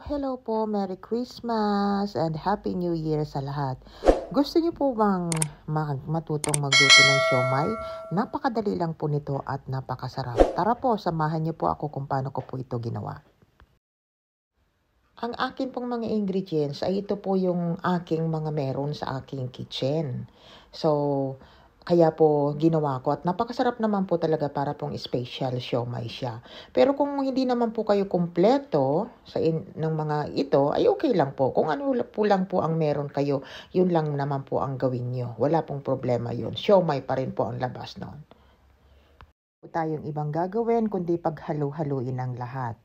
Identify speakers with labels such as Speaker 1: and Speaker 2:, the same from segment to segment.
Speaker 1: Hello po, Merry Christmas and Happy New Year sa lahat. Gusto niyo po bang matutong magluto ng siomai? Napakadali lang po nito at napakasarap. Tara po, samahan niyo po ako kung paano ko po ito ginawa. Ang akin pong mga ingredients ay ito po yung aking mga meron sa aking kitchen. So, kaya po ginawa ko at napakasarap naman po talaga para pong special siomai siya. Pero kung hindi naman po kayo kumpleto ng mga ito, ay okay lang po. Kung ano po lang po ang meron kayo, yun lang naman po ang gawin nyo. Wala pong problema yun. Siomai pa rin po ang labas noon. Tayong ibang gagawin kundi paghalo-haluin ang lahat.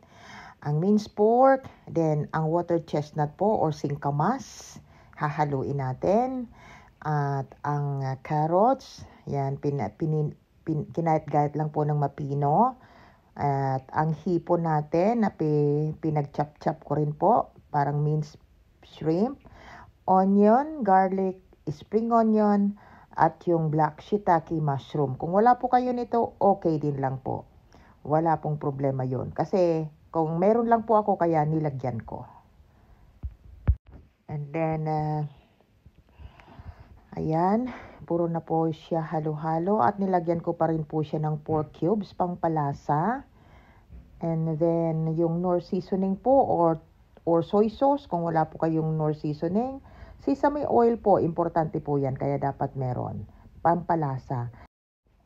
Speaker 1: Ang minced pork, then ang water chestnut po or singkamas, hahaluin natin. At ang carrots, yan, kinahit-gahit lang po ng mapino. At ang hipon natin, na pinag-chop-chop ko rin po, parang minced shrimp. Onion, garlic, spring onion, at yung black shiitake mushroom. Kung wala po kayo nito, okay din lang po. Wala pong problema yon. Kasi kung meron lang po ako, kaya nilagyan ko. And then, ayan, puro na po siya halo-halo at nilagyan ko pa rin po siya ng pork cubes pang palasa. And then, yung Knorr seasoning po or soy sauce, kung wala po kayong Knorr seasoning. Sesame oil po, importante po yan, kaya dapat meron. Pampalasa.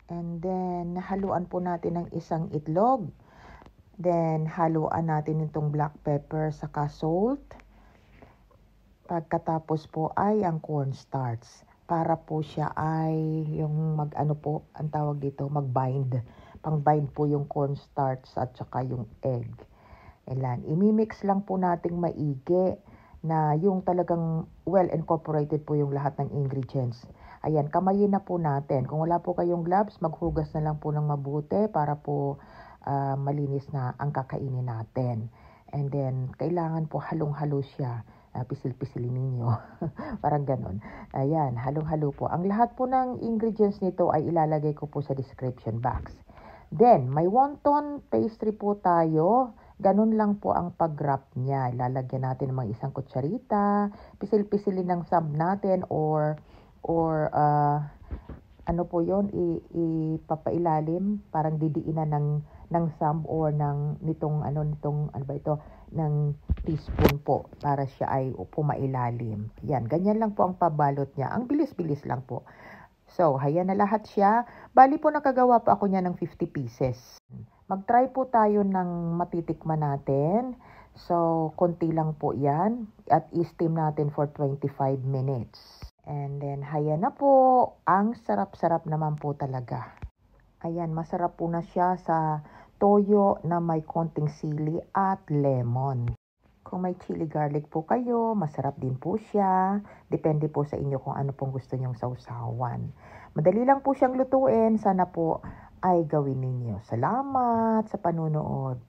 Speaker 1: And then, haluan po natin ng isang itlog. Then, haluan natin itong black pepper saka salt. Pagkatapos po ay ang cornstarch. Para po siya ay yung ang tawag dito, mag-bind. Pang-bind po yung cornstarch at saka yung egg. Ilan. Imimix lang po nating maigi na yung talagang well incorporated po yung lahat ng ingredients. Ayan, kamayin na po natin. Kung wala po kayong gloves, maghugas na lang po ng mabuti para po malinis na ang kakainin natin. And then, kailangan po halong-halo siya. Pisil-pisilin ninyo. Parang ganon. Ayan, halong-halo po. Ang lahat po ng ingredients nito ay ilalagay ko po sa description box. Then, may wonton pastry po tayo. Ganun lang po ang pag-wrap niya. Ilalagyan natin ng mga isang kutsarita, pisil-pisilin ng thumb natin or ano po yon, ipapailalim, parang didiinan ng thumb or nitong teaspoon po para siya ay pumailalim. Yan, ganyan lang po ang pabalot niya. Ang bilis-bilis lang po. So, hayan na lahat siya. Bali po nakagawa po ako niya ng 50 pieces. Mag-try po tayo ng matitikman natin. So, konti lang po yan. At i-steam natin for 25 minutes. And then, hayan na po. Ang sarap-sarap naman po talaga. Ayan, masarap po na siya sa toyo na may konting sili at lemon. Kung may chili garlic po kayo, masarap din po siya. Depende po sa inyo kung ano pong gusto nyong sausawan. Madali lang po siyang lutuin. Sana po ay gawin ninyo. Salamat sa panunood.